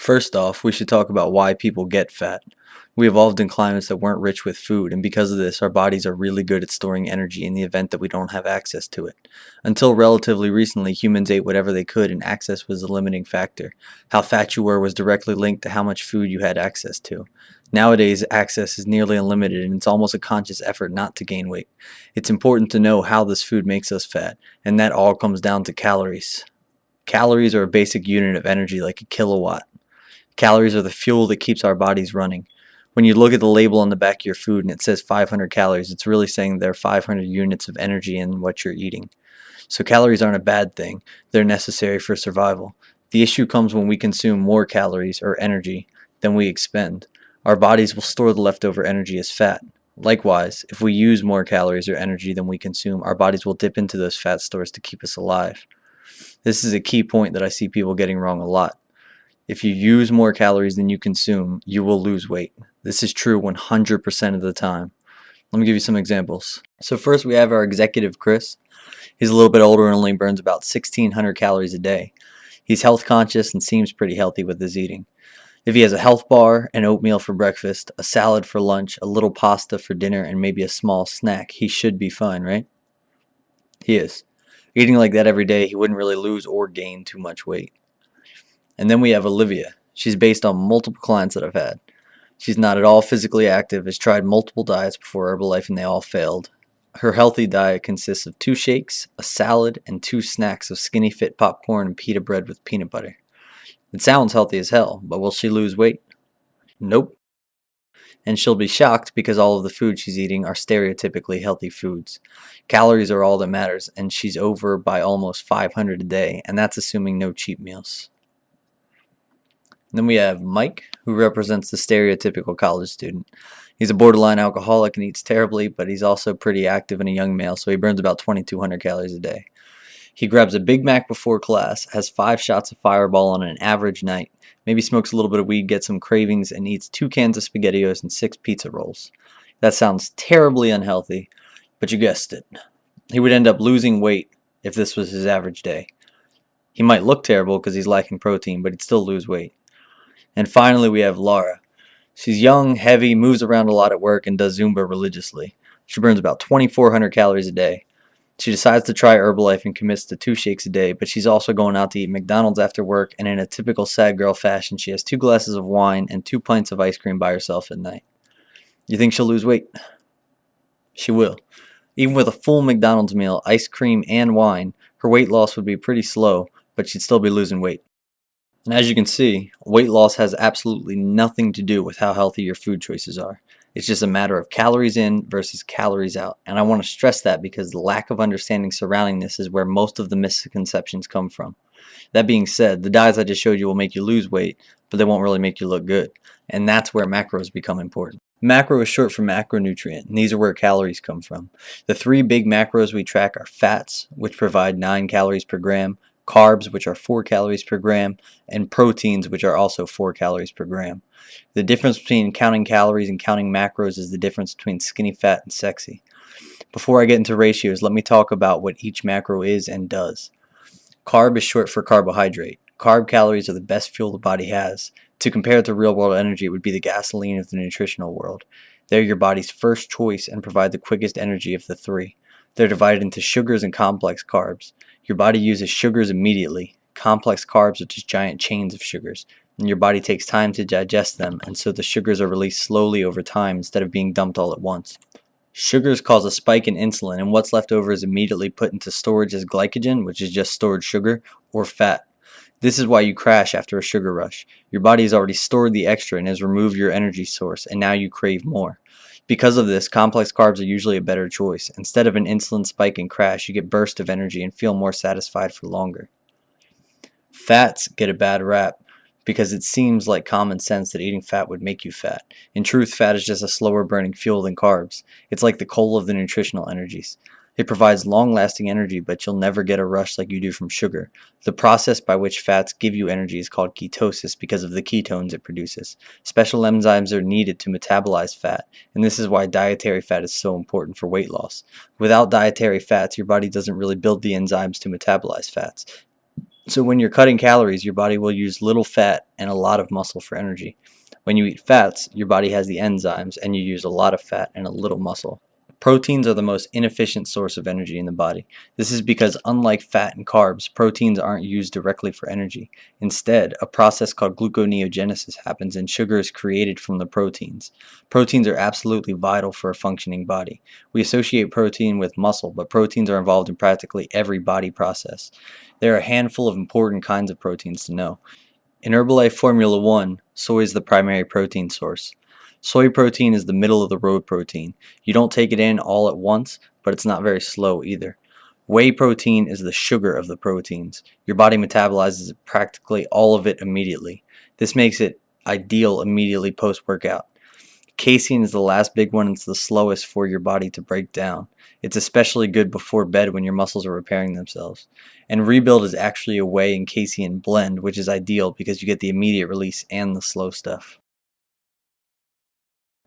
First off, we should talk about why people get fat. We evolved in climates that weren't rich with food, and because of this, our bodies are really good at storing energy in the event that we don't have access to it. Until relatively recently, humans ate whatever they could, and access was the limiting factor. How fat you were was directly linked to how much food you had access to. Nowadays, access is nearly unlimited, and it's almost a conscious effort not to gain weight. It's important to know how this food makes us fat, and that all comes down to calories. Calories are a basic unit of energy, like a kilowatt. Calories are the fuel that keeps our bodies running. When you look at the label on the back of your food and it says 500 calories, it's really saying there are 500 units of energy in what you're eating. So calories aren't a bad thing, they're necessary for survival. The issue comes when we consume more calories or energy than we expend. Our bodies will store the leftover energy as fat. Likewise, if we use more calories or energy than we consume, our bodies will dip into those fat stores to keep us alive. This is a key point that I see people getting wrong a lot. If you use more calories than you consume, you will lose weight. This is true 100% of the time. Let me give you some examples. So first we have our executive Chris. He's a little bit older and only burns about 1,600 calories a day. He's health conscious and seems pretty healthy with his eating. If he has a health bar, an oatmeal for breakfast, a salad for lunch, a little pasta for dinner, and maybe a small snack, he should be fine, right? He is. Eating like that every day, he wouldn't really lose or gain too much weight. And then we have Olivia. She's based on multiple clients that I've had. She's not at all physically active, has tried multiple diets before Herbalife and they all failed. Her healthy diet consists of 2 shakes, a salad, and 2 snacks of Skinny Fit popcorn and pita bread with peanut butter. It sounds healthy as hell, but will she lose weight? Nope. And she'll be shocked because all of the food she's eating are stereotypically healthy foods. Calories are all that matters, and she's over by almost 500 a day, and that's assuming no cheat meals. Then we have Mike, who represents the stereotypical college student. He's a borderline alcoholic and eats terribly, but he's also pretty active and a young male, so he burns about 2,200 calories a day. He grabs a Big Mac before class, has 5 shots of Fireball on an average night, maybe smokes a little bit of weed, gets some cravings, and eats 2 cans of SpaghettiOs and 6 pizza rolls. That sounds terribly unhealthy, but you guessed it. He would end up losing weight if this was his average day. He might look terrible because he's lacking protein, but he'd still lose weight. And finally, we have Laura. She's young, heavy, moves around a lot at work, and does Zumba religiously. She burns about 2,400 calories a day. She decides to try Herbalife and commits to 2 shakes a day, but she's also going out to eat McDonald's after work, and in a typical sad girl fashion, she has 2 glasses of wine and 2 pints of ice cream by herself at night. You think she'll lose weight? She will. Even with a full McDonald's meal, ice cream, and wine, her weight loss would be pretty slow, but she'd still be losing weight. And as you can see, weight loss has absolutely nothing to do with how healthy your food choices are. It's just a matter of calories in versus calories out. And I want to stress that because the lack of understanding surrounding this is where most of the misconceptions come from. That being said, the diets I just showed you will make you lose weight, but they won't really make you look good. And that's where macros become important. Macro is short for macronutrient, and these are where calories come from. The 3 big macros we track are fats, which provide 9 calories per gram, carbs, which are 4 calories per gram, and proteins, which are also 4 calories per gram. The difference between counting calories and counting macros is the difference between skinny fat and sexy. Before I get into ratios, let me talk about what each macro is and does. Carb is short for carbohydrate. Carb calories are the best fuel the body has. To compare it to real-world energy, it would be the gasoline of the nutritional world. They're your body's first choice and provide the quickest energy of the 3. They're divided into sugars and complex carbs. Your body uses sugars immediately. Complex carbs are just giant chains of sugars, and your body takes time to digest them, and so the sugars are released slowly over time instead of being dumped all at once. Sugars cause a spike in insulin, and what's left over is immediately put into storage as glycogen, which is just stored sugar, or fat. This is why you crash after a sugar rush. Your body has already stored the extra and has removed your energy source, and now you crave more. Because of this, complex carbs are usually a better choice. Instead of an insulin spike and crash, you get bursts of energy and feel more satisfied for longer. Fats get a bad rap because it seems like common sense that eating fat would make you fat. In truth, fat is just a slower burning fuel than carbs. It's like the coal of the nutritional energies. It provides long-lasting energy, but you'll never get a rush like you do from sugar. The process by which fats give you energy is called ketosis because of the ketones it produces. Special enzymes are needed to metabolize fat, and this is why dietary fat is so important for weight loss. Without dietary fats, your body doesn't really build the enzymes to metabolize fats. So when you're cutting calories, your body will use little fat and a lot of muscle for energy. When you eat fats, your body has the enzymes and you use a lot of fat and a little muscle. Proteins are the most inefficient source of energy in the body. This is because, unlike fat and carbs, proteins aren't used directly for energy. Instead, a process called gluconeogenesis happens and sugar is created from the proteins. Proteins are absolutely vital for a functioning body. We associate protein with muscle, but proteins are involved in practically every body process. There are a handful of important kinds of proteins to know. In Herbalife Formula 1, soy is the primary protein source. Soy protein is the middle of the road protein. You don't take it in all at once, but it's not very slow either. Whey protein is the sugar of the proteins. Your body metabolizes practically all of it immediately. This makes it ideal immediately post-workout. Casein is the last big one and it's the slowest for your body to break down. It's especially good before bed when your muscles are repairing themselves. And Rebuild is actually a whey and casein blend, which is ideal because you get the immediate release and the slow stuff.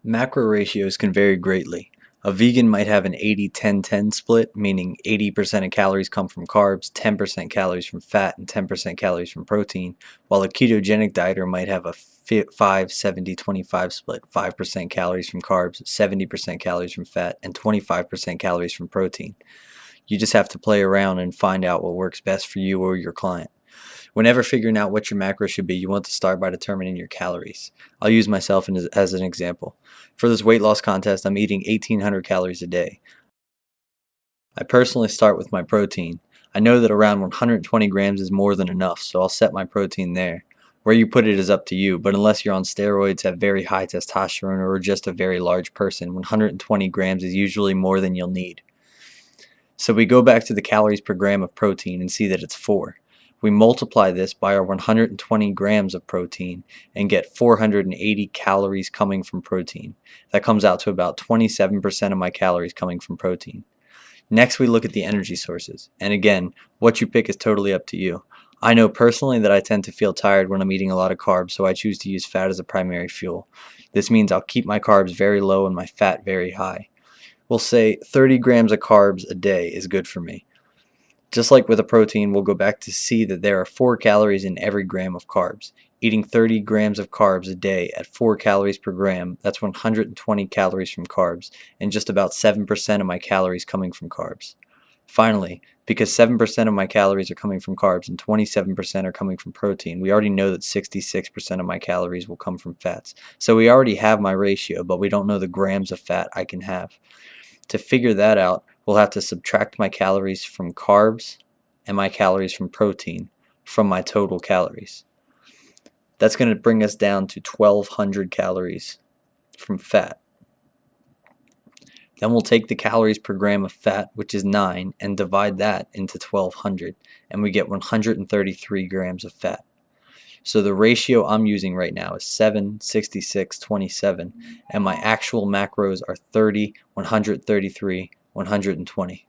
Macro ratios can vary greatly. A vegan might have an 80-10-10 split, meaning 80% of calories come from carbs, 10% calories from fat, and 10% calories from protein, while a ketogenic dieter might have a 5-70-25 split, 5% calories from carbs, 70% calories from fat, and 25% calories from protein. You just have to play around and find out what works best for you or your client. Whenever figuring out what your macro should be, you want to start by determining your calories. I'll use myself as an example. For this weight loss contest, I'm eating 1,800 calories a day. I personally start with my protein. I know that around 120 grams is more than enough, so I'll set my protein there. Where you put it is up to you, but unless you're on steroids, have very high testosterone, or are just a very large person, 120 grams is usually more than you'll need. So we go back to the calories per gram of protein and see that it's 4. We multiply this by our 120 grams of protein and get 480 calories coming from protein. That comes out to about 27% of my calories coming from protein. Next, we look at the energy sources. And again, what you pick is totally up to you. I know personally that I tend to feel tired when I'm eating a lot of carbs, so I choose to use fat as a primary fuel. This means I'll keep my carbs very low and my fat very high. We'll say 30 grams of carbs a day is good for me. Just like with a protein, we'll go back to see that there are 4 calories in every gram of carbs. Eating 30 grams of carbs a day at 4 calories per gram, that's 120 calories from carbs, and just about 7% of my calories coming from carbs. Finally, because 7% of my calories are coming from carbs and 27% are coming from protein, we already know that 66% of my calories will come from fats. So we already have my ratio, but we don't know the grams of fat I can have. To figure that out, we'll have to subtract my calories from carbs and my calories from protein from my total calories. That's going to bring us down to 1,200 calories from fat. Then we'll take the calories per gram of fat, which is 9, and divide that into 1,200, and we get 133 grams of fat. So the ratio I'm using right now is 7, 66, 27, and my actual macros are 30, 133, 120.